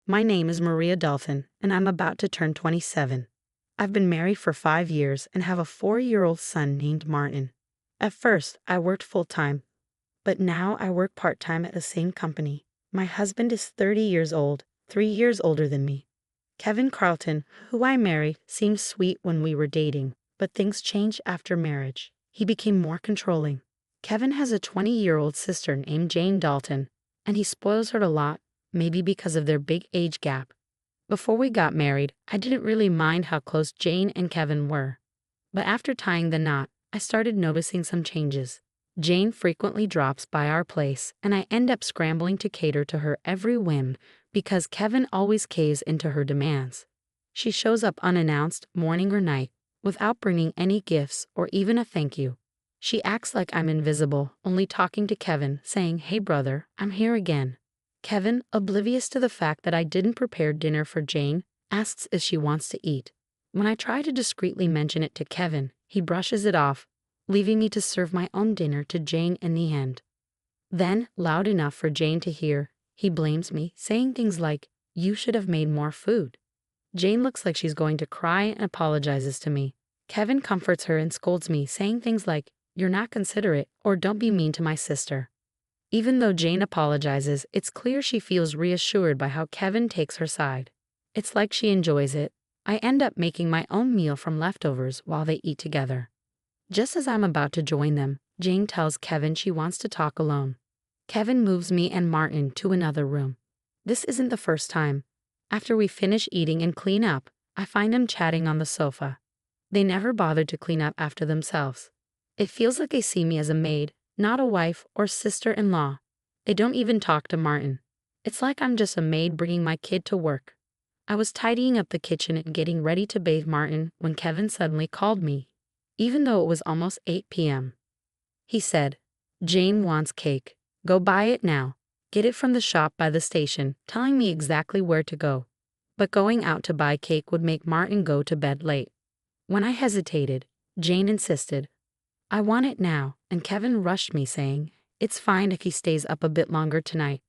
My name is Maria Dolphin, and I'm about to turn 27. I've been married for 5 years and have a 4-year-old son named Martin. At first, I worked full-time, but now I work part-time at the same company. My husband is 30 years old, 3 years older than me. Kevin Carlton, who I married, seemed sweet when we were dating, but things changed after marriage. He became more controlling. Kevin has a 20-year-old sister named Jane Dalton, and he spoils her a lot, maybe because of their big age gap. Before we got married, I didn't really mind how close Jane and Kevin were. But after tying the knot, I started noticing some changes. Jane frequently drops by our place, and I end up scrambling to cater to her every whim because Kevin always caves into her demands. She shows up unannounced, morning or night, without bringing any gifts or even a thank you. She acts like I'm invisible, only talking to Kevin, saying, "Hey brother, I'm here again." Kevin, oblivious to the fact that I didn't prepare dinner for Jane, asks if she wants to eat. When I try to discreetly mention it to Kevin, he brushes it off, leaving me to serve my own dinner to Jane in the end. Then, loud enough for Jane to hear, he blames me, saying things like, "You should have made more food." Jane looks like she's going to cry and apologizes to me. Kevin comforts her and scolds me, saying things like, "You're not considerate," or "Don't be mean to my sister." Even though Jane apologizes, it's clear she feels reassured by how Kevin takes her side. It's like she enjoys it. I end up making my own meal from leftovers while they eat together. Just as I'm about to join them, Jane tells Kevin she wants to talk alone. Kevin moves me and Martin to another room. This isn't the first time. After we finish eating and clean up, I find them chatting on the sofa. They never bothered to clean up after themselves. It feels like they see me as a maid, not a wife or sister-in-law. They don't even talk to Martin. It's like I'm just a maid bringing my kid to work. I was tidying up the kitchen and getting ready to bathe Martin when Kevin suddenly called me, even though it was almost 8 p.m. He said, "Jane wants cake. Go buy it now. Get it from the shop by the station," telling me exactly where to go. But going out to buy cake would make Martin go to bed late. When I hesitated, Jane insisted, "I want it now," and Kevin rushed me, saying, "It's fine if he stays up a bit longer tonight."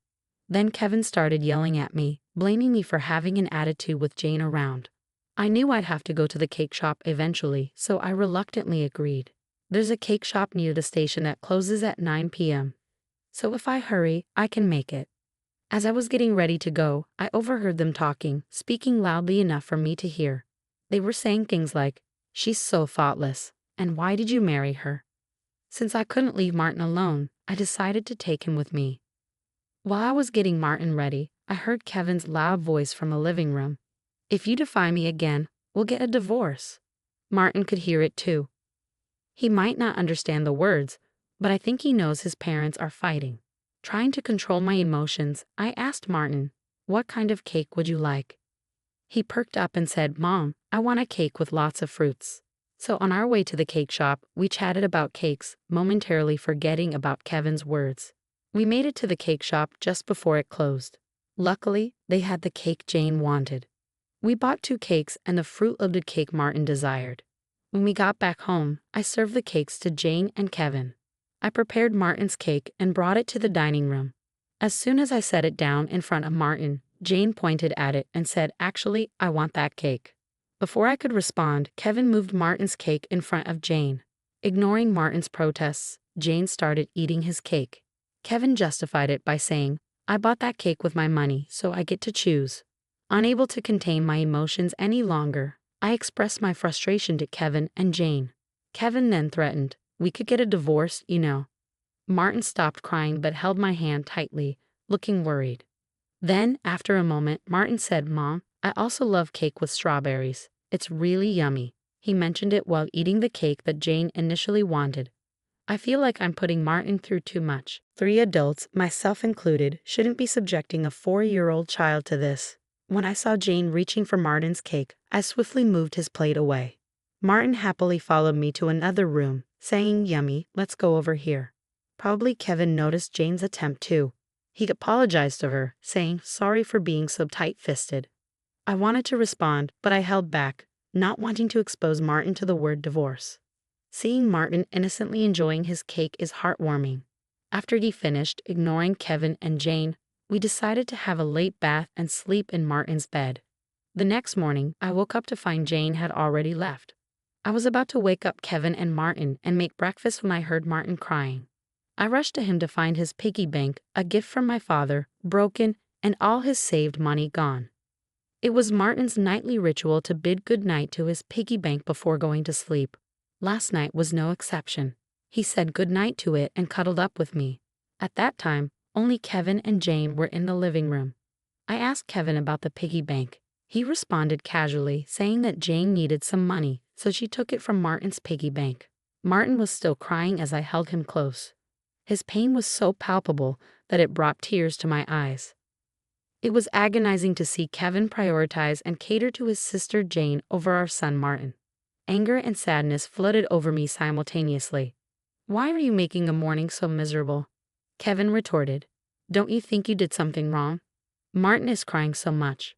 Then Kevin started yelling at me, blaming me for having an attitude with Jane around. I knew I'd have to go to the cake shop eventually, so I reluctantly agreed. There's a cake shop near the station that closes at 9 p.m. So if I hurry, I can make it. As I was getting ready to go, I overheard them talking, speaking loudly enough for me to hear. They were saying things like, "She's so thoughtless," and "Why did you marry her?" Since I couldn't leave Martin alone, I decided to take him with me. While I was getting Martin ready, I heard Kevin's loud voice from the living room. "If you defy me again, we'll get a divorce." Martin could hear it too. He might not understand the words, but I think he knows his parents are fighting. Trying to control my emotions, I asked Martin, "What kind of cake would you like?" He perked up and said, "Mom, I want a cake with lots of fruits." So on our way to the cake shop, we chatted about cakes, momentarily forgetting about Kevin's words. We made it to the cake shop just before it closed. Luckily, they had the cake Jane wanted. We bought 2 cakes and the fruit-loaded cake Martin desired. When we got back home, I served the cakes to Jane and Kevin. I prepared Martin's cake and brought it to the dining room. As soon as I set it down in front of Martin, Jane pointed at it and said, "Actually, I want that cake." Before I could respond, Kevin moved Martin's cake in front of Jane. Ignoring Martin's protests, Jane started eating his cake. Kevin justified it by saying, "I bought that cake with my money, so I get to choose." Unable to contain my emotions any longer, I expressed my frustration to Kevin and Jane. Kevin then threatened, "We could get a divorce, you know." Martin stopped crying but held my hand tightly, looking worried. Then, after a moment, Martin said, "Mom, I also love cake with strawberries. It's really yummy." He mentioned it while eating the cake that Jane initially wanted. I feel like I'm putting Martin through too much. 3 adults, myself included, shouldn't be subjecting a 4-year-old child to this. When I saw Jane reaching for Martin's cake, I swiftly moved his plate away. Martin happily followed me to another room, saying, "Yummy, let's go over here." Probably Kevin noticed Jane's attempt too. He apologized to her, saying, "Sorry for being so tight-fisted." I wanted to respond, but I held back, not wanting to expose Martin to the word divorce. Seeing Martin innocently enjoying his cake is heartwarming. After he finished, ignoring Kevin and Jane, We decided to have a late bath and sleep in Martin's bed. The next morning, I woke up to find Jane had already left. I was about to wake up Kevin and Martin and make breakfast when I heard Martin crying. I rushed to him to find his piggy bank, a gift from my father, broken, and all his saved money gone. It was Martin's nightly ritual to bid good night to his piggy bank before going to sleep. Last night was no exception. He said good night to it and cuddled up with me. At that time, only Kevin and Jane were in the living room. I asked Kevin about the piggy bank. He responded casually, saying that Jane needed some money, so she took it from Martin's piggy bank. Martin was still crying as I held him close. His pain was so palpable that it brought tears to my eyes. It was agonizing to see Kevin prioritize and cater to his sister Jane over our son Martin. Anger and sadness flooded over me simultaneously. "Why are you making a morning so miserable?" Kevin retorted. "Don't you think you did something wrong? Martin is crying so much."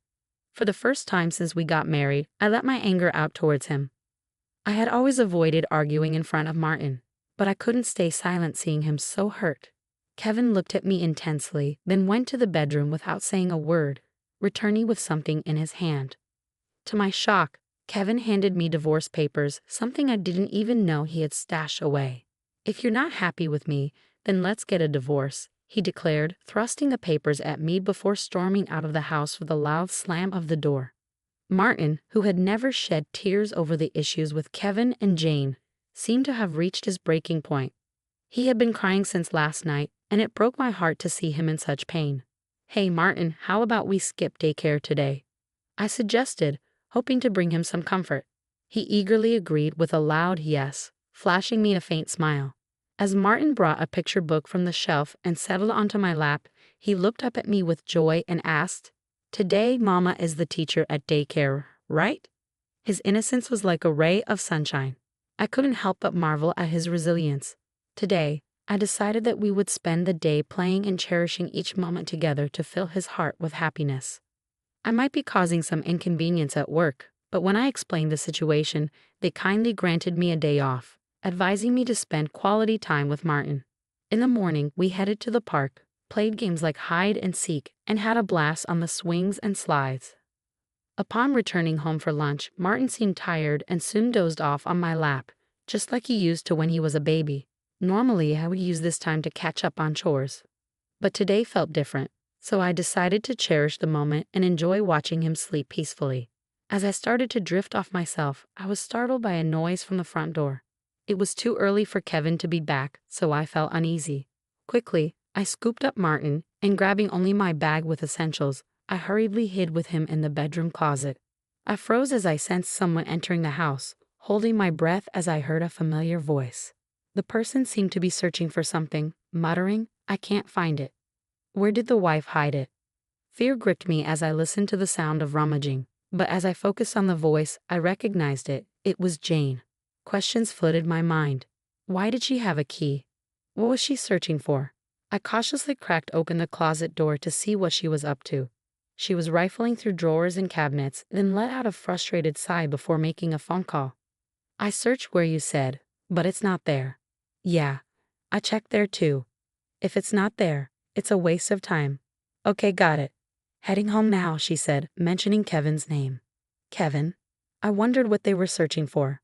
For the first time since we got married, I let my anger out towards him. I had always avoided arguing in front of Martin, but I couldn't stay silent seeing him so hurt. Kevin looked at me intensely, then went to the bedroom without saying a word, returning with something in his hand. To my shock, Kevin handed me divorce papers, something I didn't even know he had stashed away. "If you're not happy with me, then let's get a divorce," he declared, thrusting the papers at me before storming out of the house with a loud slam of the door. Martin, who had never shed tears over the issues with Kevin and Jane, seemed to have reached his breaking point. He had been crying since last night, and it broke my heart to see him in such pain. "Hey Martin, how about we skip daycare today?" I suggested, hoping to bring him some comfort. He eagerly agreed with a loud yes, flashing me a faint smile. As Martin brought a picture book from the shelf and settled onto my lap, he looked up at me with joy and asked, "Today Mama is the teacher at daycare, right?" His innocence was like a ray of sunshine. I couldn't help but marvel at his resilience. Today, I decided that we would spend the day playing and cherishing each moment together to fill his heart with happiness. I might be causing some inconvenience at work, but when I explained the situation, they kindly granted me a day off, advising me to spend quality time with Martin. In the morning, we headed to the park, played games like hide and seek, and had a blast on the swings and slides. Upon returning home for lunch, Martin seemed tired and soon dozed off on my lap, just like he used to when he was a baby. Normally, I would use this time to catch up on chores. But today felt different, so I decided to cherish the moment and enjoy watching him sleep peacefully. As I started to drift off myself, I was startled by a noise from the front door. It was too early for Kevin to be back, so I felt uneasy. Quickly, I scooped up Martin, and grabbing only my bag with essentials, I hurriedly hid with him in the bedroom closet. I froze as I sensed someone entering the house, holding my breath as I heard a familiar voice. The person seemed to be searching for something, muttering, "I can't find it." Where did the wife hide it? Fear gripped me as I listened to the sound of rummaging, but as I focused on the voice, I recognized it. It was Jane. Questions flooded my mind. Why did she have a key? What was she searching for? I cautiously cracked open the closet door to see what she was up to. She was rifling through drawers and cabinets, then let out a frustrated sigh before making a phone call. "I searched where you said, but it's not there." "Yeah, I checked there too. If it's not there, it's a waste of time." "Okay, got it. Heading home now," she said, mentioning Kevin's name. Kevin? I wondered what they were searching for.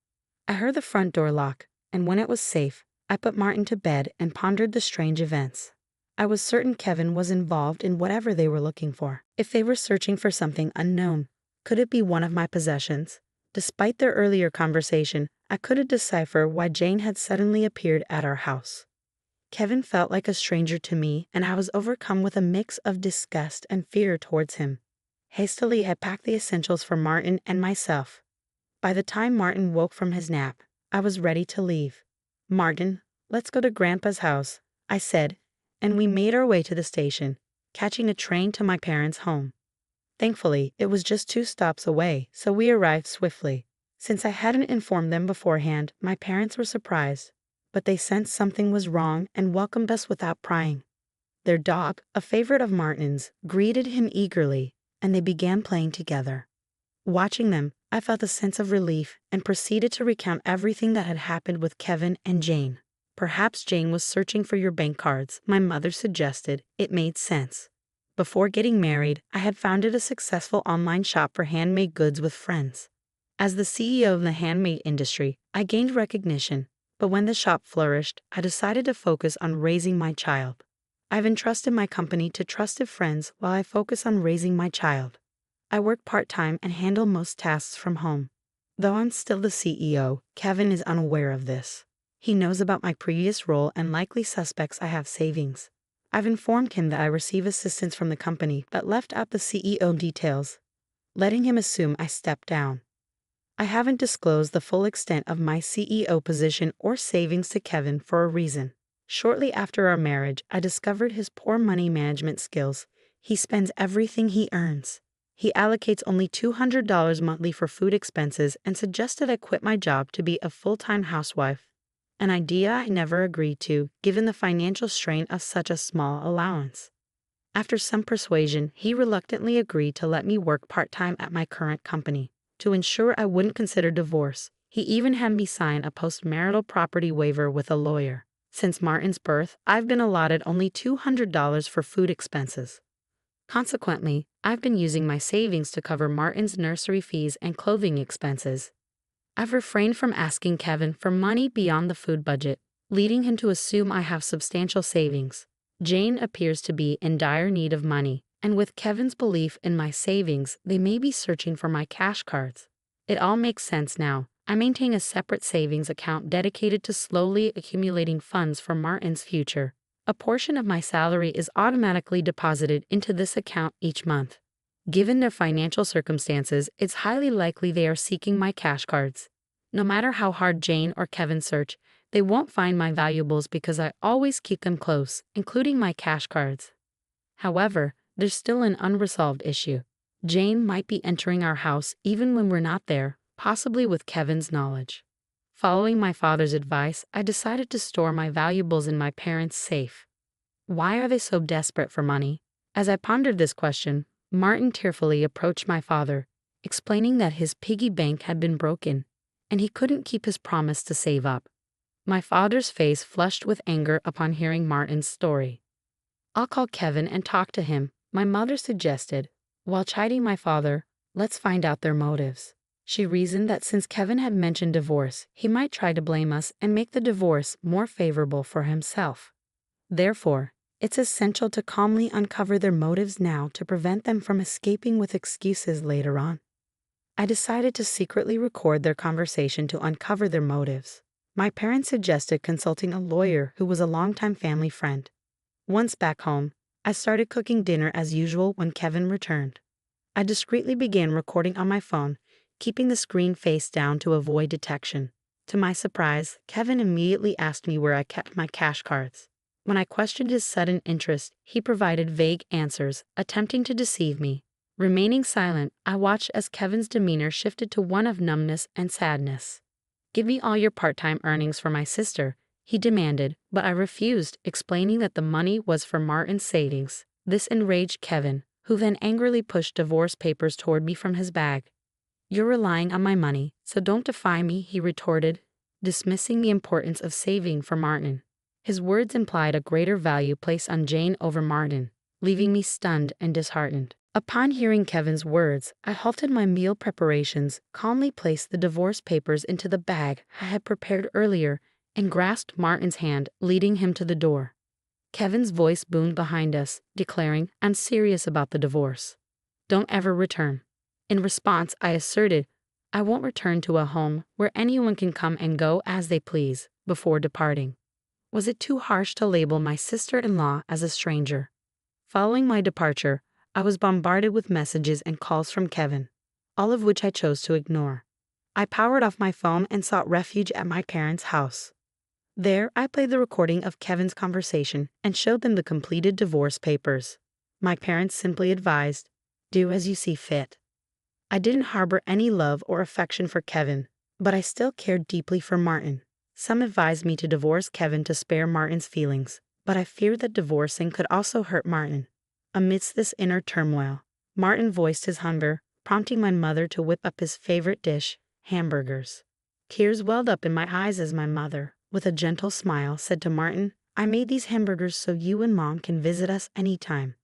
I heard the front door lock, and when it was safe, I put Martin to bed and pondered the strange events. I was certain Kevin was involved in whatever they were looking for. If they were searching for something unknown, could it be one of my possessions? Despite their earlier conversation, I couldn't decipher why Jane had suddenly appeared at our house. Kevin felt like a stranger to me, and I was overcome with a mix of disgust and fear towards him. Hastily, I packed the essentials for Martin and myself. By the time Martin woke from his nap, I was ready to leave. "Martin, let's go to Grandpa's house," I said, and we made our way to the station, catching a train to my parents' home. Thankfully, it was just 2 stops away, so we arrived swiftly. Since I hadn't informed them beforehand, my parents were surprised, but they sensed something was wrong and welcomed us without prying. Their dog, a favorite of Martin's, greeted him eagerly, and they began playing together. Watching them, I felt a sense of relief and proceeded to recount everything that had happened with Kevin and Jane. "Perhaps Jane was searching for your bank cards," my mother suggested. It made sense. Before getting married, I had founded a successful online shop for handmade goods with friends. As the CEO of the handmade industry, I gained recognition, but when the shop flourished, I decided to focus on raising my child. I've entrusted my company to trusted friends while I focus on raising my child. I work part-time and handle most tasks from home. Though I'm still the CEO, Kevin is unaware of this. He knows about my previous role and likely suspects I have savings. I've informed him that I receive assistance from the company but left out the CEO details, letting him assume I stepped down. I haven't disclosed the full extent of my CEO position or savings to Kevin for a reason. Shortly after our marriage, I discovered his poor money management skills. He spends everything he earns. He allocates only $200 monthly for food expenses and suggested I quit my job to be a full-time housewife. An idea I never agreed to, given the financial strain of such a small allowance. After some persuasion, he reluctantly agreed to let me work part-time at my current company. To ensure I wouldn't consider divorce, he even had me sign a postmarital property waiver with a lawyer. Since Martin's birth, I've been allotted only $200 for food expenses. Consequently, I've been using my savings to cover Martin's nursery fees and clothing expenses. I've refrained from asking Kevin for money beyond the food budget, leading him to assume I have substantial savings. Jane appears to be in dire need of money, and with Kevin's belief in my savings, they may be searching for my cash cards. It all makes sense now. I maintain a separate savings account dedicated to slowly accumulating funds for Martin's future. A portion of my salary is automatically deposited into this account each month. Given their financial circumstances, it's highly likely they are seeking my cash cards. No matter how hard Jane or Kevin search, they won't find my valuables because I always keep them close, including my cash cards. However, there's still an unresolved issue. Jane might be entering our house even when we're not there, possibly with Kevin's knowledge. Following my father's advice, I decided to store my valuables in my parents' safe. Why are they so desperate for money? As I pondered this question, Martin tearfully approached my father, explaining that his piggy bank had been broken, and he couldn't keep his promise to save up. My father's face flushed with anger upon hearing Martin's story. "I'll call Kevin and talk to him," my mother suggested. While chiding my father, "Let's find out their motives." She reasoned that since Kevin had mentioned divorce, he might try to blame us and make the divorce more favorable for himself. Therefore, it's essential to calmly uncover their motives now to prevent them from escaping with excuses later on. I decided to secretly record their conversation to uncover their motives. My parents suggested consulting a lawyer who was a longtime family friend. Once back home, I started cooking dinner as usual when Kevin returned. I discreetly began recording on my phone, keeping the screen face down to avoid detection. To my surprise, Kevin immediately asked me where I kept my cash cards. When I questioned his sudden interest, he provided vague answers, attempting to deceive me. Remaining silent, I watched as Kevin's demeanor shifted to one of numbness and sadness. "Give me all your part-time earnings for my sister," he demanded, but I refused, explaining that the money was for Martin's savings. This enraged Kevin, who then angrily pushed divorce papers toward me from his bag. "You're relying on my money, so don't defy me," he retorted, dismissing the importance of saving for Martin. His words implied a greater value placed on Jane over Martin, leaving me stunned and disheartened. Upon hearing Kevin's words, I halted my meal preparations, calmly placed the divorce papers into the bag I had prepared earlier, and grasped Martin's hand, leading him to the door. Kevin's voice boomed behind us, declaring, "I'm serious about the divorce. Don't ever return." In response, I asserted, "I won't return to a home where anyone can come and go as they please," before departing. Was it too harsh to label my sister-in-law as a stranger? Following my departure, I was bombarded with messages and calls from Kevin, all of which I chose to ignore. I powered off my phone and sought refuge at my parents' house. There, I played the recording of Kevin's conversation and showed them the completed divorce papers. My parents simply advised, "Do as you see fit." I didn't harbor any love or affection for Kevin, but I still cared deeply for Martin. Some advised me to divorce Kevin to spare Martin's feelings, but I feared that divorcing could also hurt Martin. Amidst this inner turmoil, Martin voiced his hunger, prompting my mother to whip up his favorite dish, hamburgers. Tears welled up in my eyes as my mother, with a gentle smile, said to Martin, "I made these hamburgers so you and Mom can visit us anytime."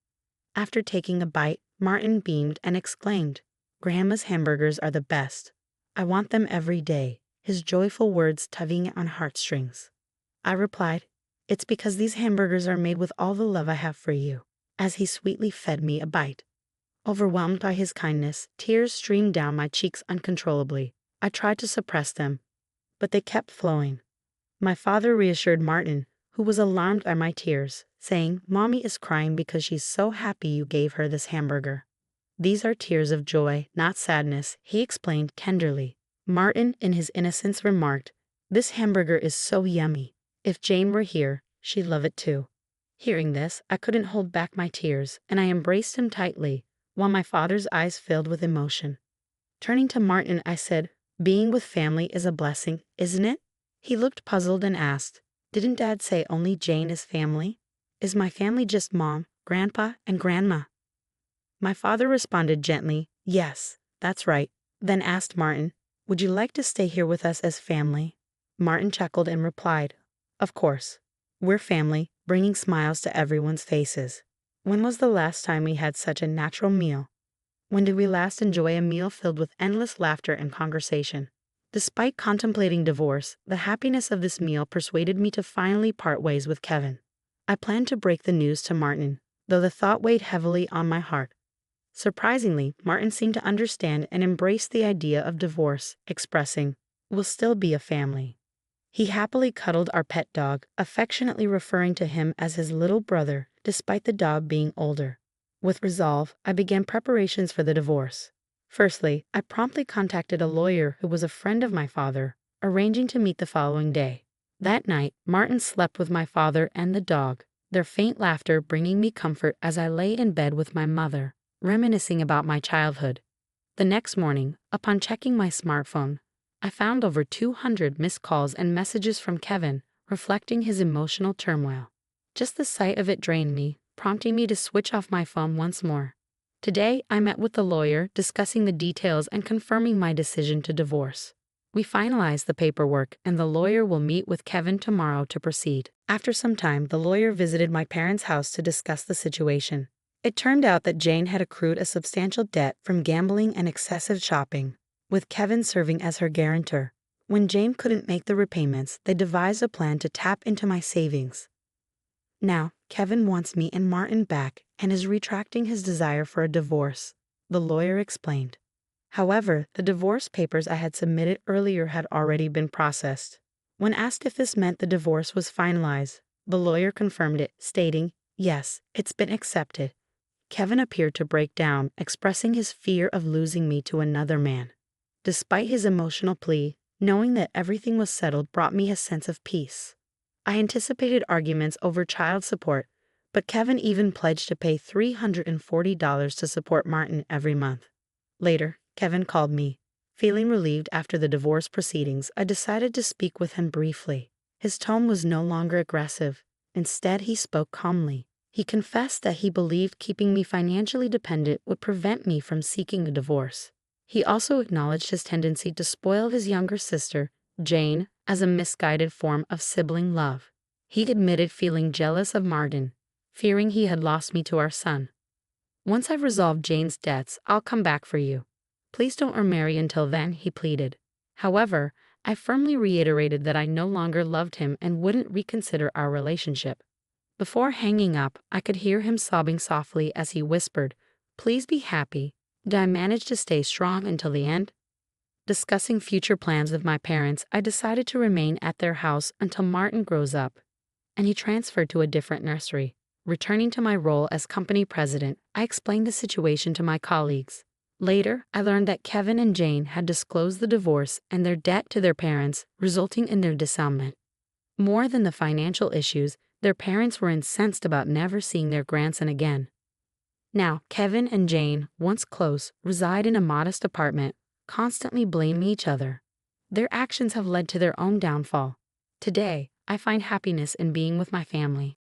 After taking a bite, Martin beamed and exclaimed, "Grandma's hamburgers are the best. I want them every day," his joyful words tugging on heartstrings. I replied, "It's because these hamburgers are made with all the love I have for you," as he sweetly fed me a bite. Overwhelmed by his kindness, tears streamed down my cheeks uncontrollably. I tried to suppress them, but they kept flowing. My father reassured Martin, who was alarmed by my tears, saying, "Mommy is crying because she's so happy you gave her this hamburger. These are tears of joy, not sadness," he explained tenderly. Martin, in his innocence, remarked, "This hamburger is so yummy. If Jane were here, she'd love it too." Hearing this, I couldn't hold back my tears, and I embraced him tightly, while my father's eyes filled with emotion. Turning to Martin, I said, "Being with family is a blessing, isn't it?" He looked puzzled and asked, "Didn't Dad say only Jane is family? Is my family just Mom, Grandpa, and Grandma?" My father responded gently, "Yes, that's right," then asked Martin, "Would you like to stay here with us as family?" Martin chuckled and replied, "Of course. We're family," bringing smiles to everyone's faces. When was the last time we had such a natural meal? When did we last enjoy a meal filled with endless laughter and conversation? Despite contemplating divorce, the happiness of this meal persuaded me to finally part ways with Kevin. I planned to break the news to Martin, though the thought weighed heavily on my heart. Surprisingly, Martin seemed to understand and embrace the idea of divorce, expressing, "We'll still be a family." He happily cuddled our pet dog, affectionately referring to him as his little brother, despite the dog being older. With resolve, I began preparations for the divorce. Firstly, I promptly contacted a lawyer who was a friend of my father, arranging to meet the following day. That night, Martin slept with my father and the dog, their faint laughter bringing me comfort as I lay in bed with my mother, reminiscing about my childhood. The next morning, upon checking my smartphone, I found over 200 missed calls and messages from Kevin, reflecting his emotional turmoil. Just the sight of it drained me, prompting me to switch off my phone once more. Today, I met with the lawyer, discussing the details and confirming my decision to divorce. We finalized the paperwork, and the lawyer will meet with Kevin tomorrow to proceed. After some time, the lawyer visited my parents' house to discuss the situation. It turned out that Jane had accrued a substantial debt from gambling and excessive shopping, with Kevin serving as her guarantor. When Jane couldn't make the repayments, they devised a plan to tap into my savings. Now, Kevin wants me and Martin back and is retracting his desire for a divorce, the lawyer explained. However, the divorce papers I had submitted earlier had already been processed. When asked if this meant the divorce was finalized, the lawyer confirmed it, stating, "Yes, it's been accepted." Kevin appeared to break down, expressing his fear of losing me to another man. Despite his emotional plea, knowing that everything was settled brought me a sense of peace. I anticipated arguments over child support, but Kevin even pledged to pay $340 to support Martin every month. Later, Kevin called me. Feeling relieved after the divorce proceedings, I decided to speak with him briefly. His tone was no longer aggressive. Instead, he spoke calmly. He confessed that he believed keeping me financially dependent would prevent me from seeking a divorce. He also acknowledged his tendency to spoil his younger sister, Jane, as a misguided form of sibling love. He admitted feeling jealous of Martin, fearing he had lost me to our son. "Once I've resolved Jane's debts, I'll come back for you. Please don't remarry until then," he pleaded. However, I firmly reiterated that I no longer loved him and wouldn't reconsider our relationship. Before hanging up, I could hear him sobbing softly as he whispered, "Please be happy." Did I manage to stay strong until the end? Discussing future plans with my parents, I decided to remain at their house until Martin grows up, and he transferred to a different nursery. Returning to my role as company president, I explained the situation to my colleagues. Later, I learned that Kevin and Jane had disclosed the divorce and their debt to their parents, resulting in their disannulment. More than the financial issues, their parents were incensed about never seeing their grandson again. Now, Kevin and Jane, once close, reside in a modest apartment, constantly blaming each other. Their actions have led to their own downfall. Today, I find happiness in being with my family.